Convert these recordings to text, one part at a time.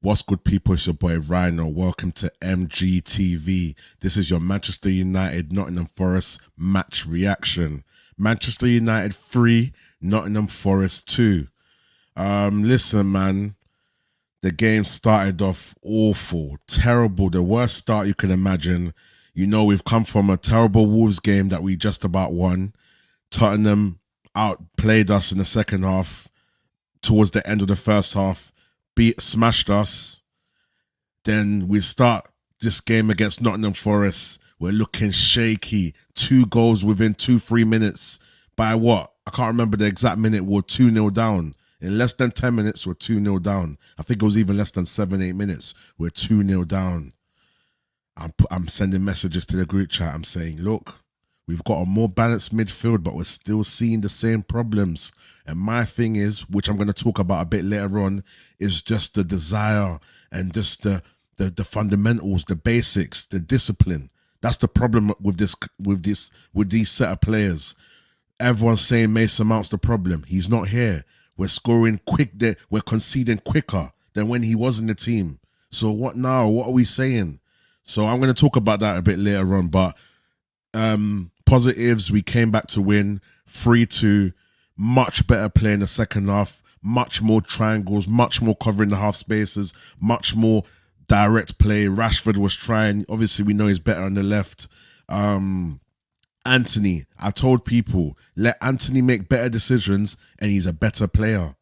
What's good, people? It's your boy Rhino. Welcome to MGTV. This is your Manchester United Nottingham Forest match reaction. Manchester United 3, Nottingham Forest 2. Listen, man, the game started off awful, terrible, the worst start you can imagine. You know, we've come from a terrible Wolves game that we just about won. Tottenham outplayed us in the second half. Towards the end of the first half, smashed us. Then we start this game against Nottingham Forest. We're looking shaky. 2 goals within 2-3 minutes. By what? I can't remember the exact minute. We're 2-0 down. In less than 10 minutes, we're 2-0 down. I think it was even less than 7-8 minutes. We're 2-0 down. I'm sending messages to the group chat. I'm saying, look, we've got a more balanced midfield, but we're still seeing the same problems. And my thing is, which I'm going to talk about a bit later on, is just the desire and just the fundamentals, the basics, the discipline. That's the problem with these set of players. Everyone's saying Mason Mount's the problem. He's not here. We're scoring quick. We're conceding quicker than when he was in the team. So what now? What are we saying? So I'm going to talk about that a bit later on. But positives, we came back to win 3-2. Much better play in the second half, much more triangles, much more covering the half spaces, much more direct play. Rashford was trying. Obviously, we know he's better on the left. Anthony, I told people, let Anthony make better decisions and he's a better player.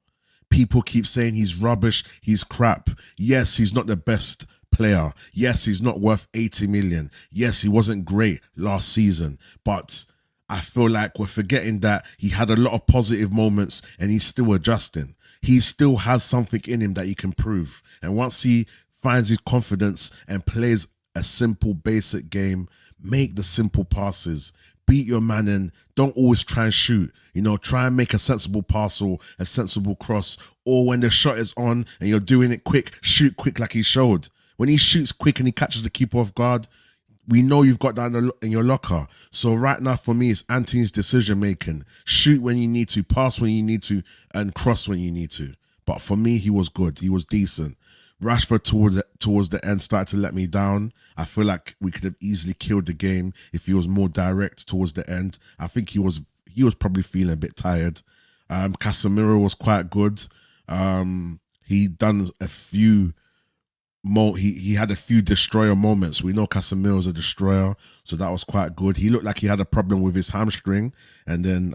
People keep saying he's rubbish, he's crap. Yes, he's not the best player. Yes, he's not worth 80 million. Yes, he wasn't great last season, but I feel like we're forgetting that he had a lot of positive moments and he's still adjusting. He still has something in him that he can prove. And once he finds his confidence and plays a simple, basic game, make the simple passes, beat your man in, don't always try and shoot. You know, try and make a sensible pass or a sensible cross. Or when the shot is on and you're doing it quick, shoot quick like he showed. When he shoots quick and he catches the keeper off guard, we know you've got that in your locker. So right now for me, it's Anthony's decision making. Shoot when you need to, pass when you need to, and cross when you need to. But for me, he was good. He was decent. Rashford towards the end started to let me down. I feel like we could have easily killed the game if he was more direct towards the end. I think he was probably feeling a bit tired. Casemiro was quite good. He done a few he had a few destroyer moments. We know Casemiro's a destroyer, so that was quite good. He looked like he had a problem with his hamstring, and then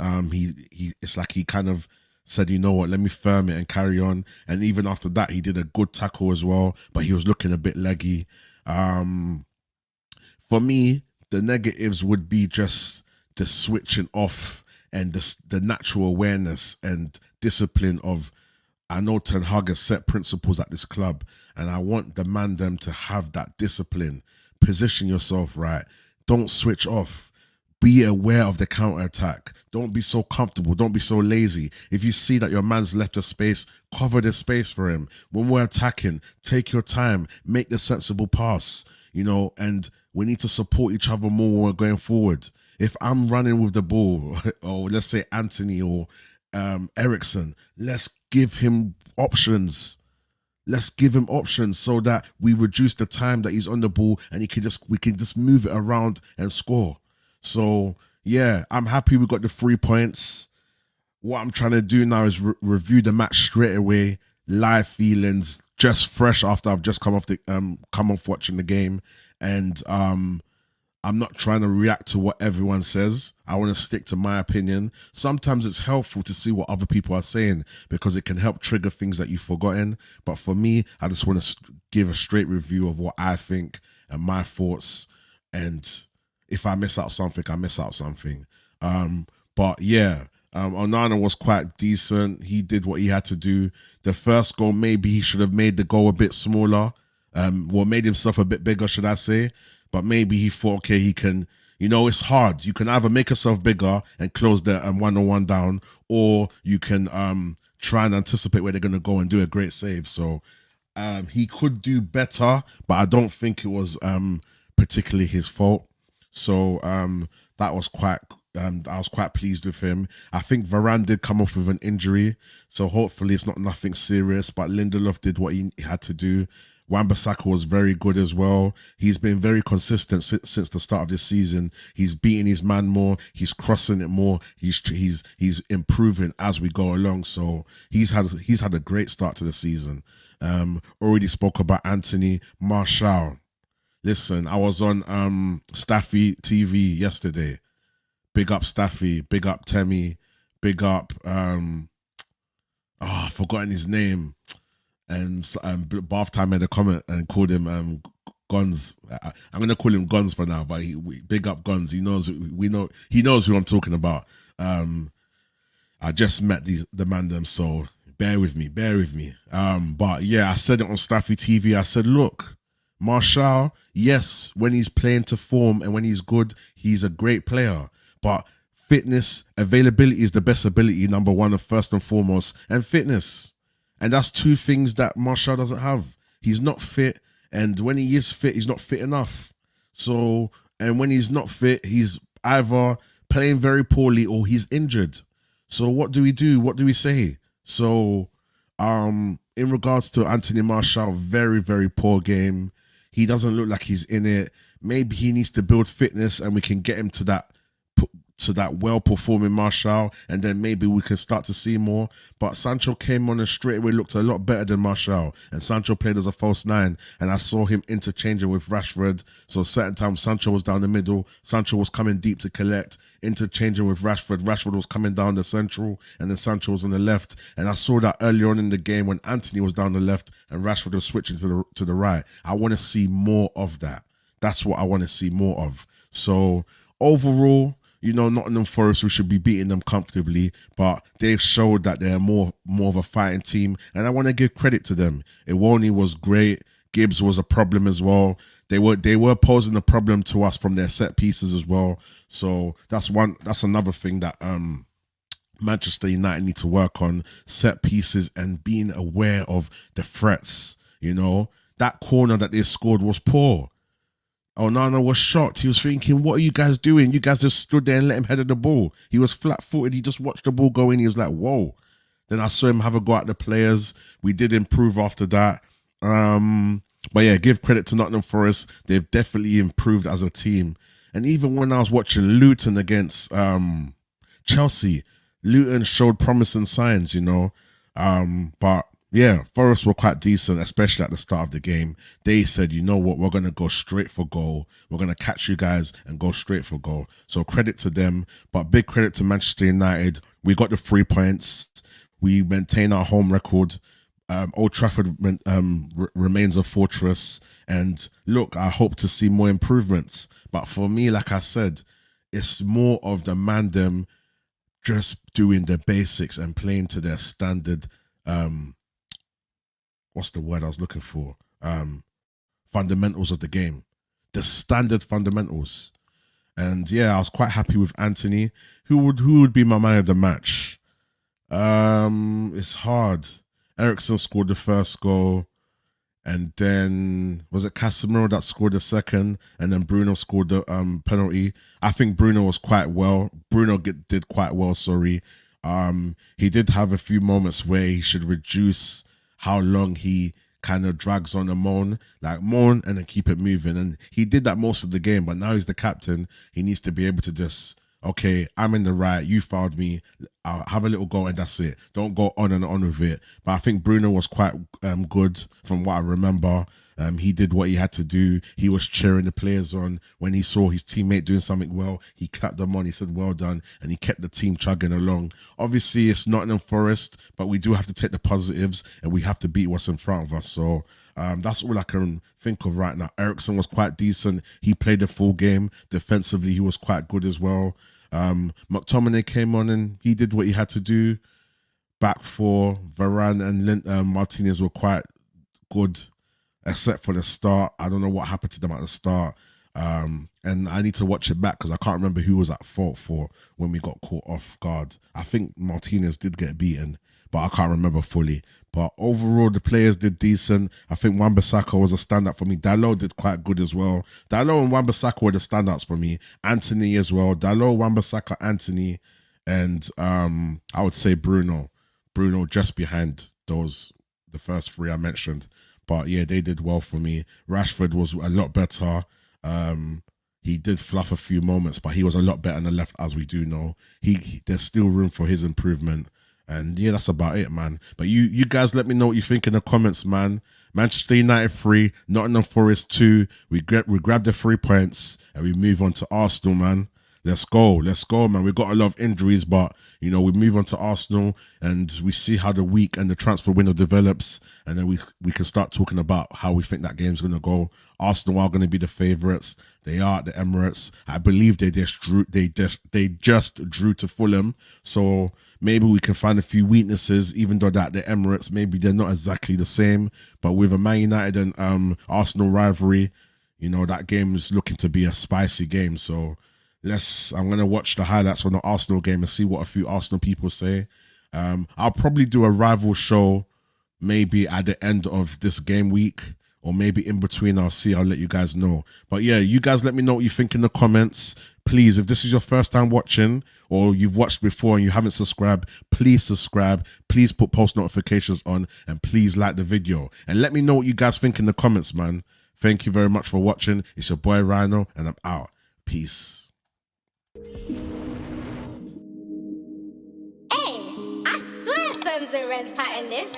it's like he kind of said, you know what, let me firm it and carry on. And even after that, he did a good tackle as well, but he was looking a bit leggy. For me, the negatives would be just the switching off and the natural awareness and discipline of, I know Ten Hag has set principles at this club, and I want the man them to have that discipline. Position yourself right. Don't switch off. Be aware of the counter-attack. Don't be so comfortable. Don't be so lazy. If you see that your man's left a space, cover the space for him. When we're attacking, take your time. Make the sensible pass, you know, and we need to support each other more when we're going forward. If I'm running with the ball, or let's say Anthony or Ericsson, let's give him options. Let's give him options so that we reduce the time that he's on the ball and we can just move it around and score. So yeah, I'm happy we got the 3 points. What I'm trying to do now is review the match straight away, live feelings, just fresh after I've just come off watching the game, and I'm not trying to react to what everyone says. I want to stick to my opinion. Sometimes it's helpful to see what other people are saying because it can help trigger things that you've forgotten. But for me, I just want to give a straight review of what I think and my thoughts. And if I miss out something, I miss out something. But yeah, Onana was quite decent. He did what he had to do. The first goal, maybe he should have made the goal a bit smaller. Well, made himself a bit bigger, should I say. But maybe he thought, okay, he can, you know, it's hard. You can either make yourself bigger and close the 1-on-1 down, or you can try and anticipate where they're going to go and do a great save. So he could do better, but I don't think it was particularly his fault. So that was quite I was quite pleased with him. I think Varane did come off with an injury, so hopefully it's not nothing serious. But Lindelof did what he had to do. Wan-Bissaka was very good as well. He's been very consistent since the start of this season. He's beating his man more. He's crossing it more. He's improving as we go along. So he's had a great start to the season. Already spoke about Anthony Martial. Listen, I was on Staffy TV yesterday. Big up Staffy, big up Temmie, big up I've forgotten his name. And Bath Time made a comment and called him Guns. I'm gonna call him Guns for now, but big up Guns. He knows who I'm talking about. I just met the man them, so bear with me, bear with me. But yeah, I said it on Staffy TV. I said, look, Martial, yes, when he's playing to form and when he's good, he's a great player. But fitness, availability is the best ability, number one and first and foremost, and fitness. And that's two things that Martial doesn't have. He's not fit, and when he is fit, he's not fit enough. So, and when he's not fit, he's either playing very poorly or he's injured. So what do we do? What do we say? So, in regards to Anthony Martial, very, very poor game. He doesn't look like he's in it. Maybe he needs to build fitness and we can get him to that well-performing Martial, and then maybe we can start to see more. But Sancho came on and straight away looked a lot better than Martial, and Sancho played as a false nine, and I saw him interchanging with Rashford. So certain times Sancho was down the middle, Sancho was coming deep to collect, interchanging with Rashford. Rashford was coming down the central, and then Sancho was on the left. And I saw that earlier on in the game when Anthony was down the left and Rashford was switching to the right. I want to see more of that. That's what I want to see more of. So overall, Nottingham Forest, we should be beating them comfortably, but they've showed that they're more of a fighting team, and I want to give credit to them. Iwoni was great. Gibbs was a problem as well. They were posing a problem to us from their set pieces as well. So that's another thing that Manchester United need to work on: set pieces and being aware of the threats. That corner that they scored was poor. Onana was shocked. He was thinking, what are you guys doing? You guys just stood there and let him head of the ball. He was flat-footed. He just watched the ball go in. He was like, whoa. Then I saw him have a go at the players. We did improve after that. But yeah, give credit to Nottingham Forest. They've definitely improved as a team. And even when I was watching Luton against Chelsea, Luton showed promising signs, But yeah, Forest were quite decent, especially at the start of the game. They said, you know what, we're going to go straight for goal. We're going to catch you guys and go straight for goal. So credit to them, but big credit to Manchester United. We got the 3 points. We maintain our home record. Old Trafford remains a fortress. And look, I hope to see more improvements. But for me, like I said, it's more of the them just doing the basics and playing to their standard what's the word I was looking for? Fundamentals of the game, the standard fundamentals. And yeah, I was quite happy with Anthony. Who would be my man of the match? It's hard. Eriksen scored the first goal, and then was it Casemiro that scored the second, and then Bruno scored the penalty. I think Bruno was quite well. Did quite well. Sorry. He did have a few moments where he should reduce how long he kind of drags on a moan and then keep it moving. And he did that most of the game, but now he's the captain. He needs to be able to just, okay, I'm in the right, you fouled me, I'll have a little go and that's it. Don't go on and on with it. But I think Bruno was quite good from what I remember. He did what he had to do. He was cheering the players on. When he saw his teammate doing something well, he clapped them on. He said, well done. And he kept the team chugging along. Obviously, it's Nottingham Forest, but we do have to take the positives and we have to beat what's in front of us. So that's all I can think of right now. Eriksen was quite decent. He played the full game. Defensively, he was quite good as well. McTominay came on and he did what he had to do. Back four, Varane and Martinez were quite good, except for the start. I don't know what happened to them at the start. And I need to watch it back because I can't remember who was at fault for when we got caught off guard. I think Martinez did get beaten, but I can't remember fully. But overall, the players did decent. I think Wan-Bissaka was a standout for me. Dalot did quite good as well. Dalot and Wan-Bissaka were the standouts for me. Anthony as well. Dalot, Wan-Bissaka, Anthony, and I would say Bruno. Bruno just behind those, the first three I mentioned. But yeah, they did well for me. Rashford was a lot better. He did fluff a few moments, but he was a lot better on the left, as we do know. There's still room for his improvement. And yeah, that's about it, man. But you guys let me know what you think in the comments, man. Manchester United 3, Nottingham Forest 2. We grab the 3 points and we move on to Arsenal, man. Let's go, man. We've got a lot of injuries, but we move on to Arsenal and we see how the week and the transfer window develops, and then we can start talking about how we think that game's gonna go. Arsenal are gonna be the favourites. They are at the Emirates. I believe they just drew to Fulham, so maybe we can find a few weaknesses, even though that the Emirates maybe they're not exactly the same. But with a Man United and Arsenal rivalry, that game is looking to be a spicy game. So I'm gonna watch the highlights from the Arsenal game and see what a few Arsenal people say. I'll probably do a rival show maybe at the end of this game week or maybe in between. I'll let you guys know. But yeah, you guys let me know what you think in the comments. Please, if this is your first time watching or you've watched before and you haven't subscribed, please subscribe. Please put post notifications on and please like the video. And let me know what you guys think in the comments, man. Thank you very much for watching. It's your boy Rhino and I'm out. Peace. Hey, I swear firms and rents pattern this.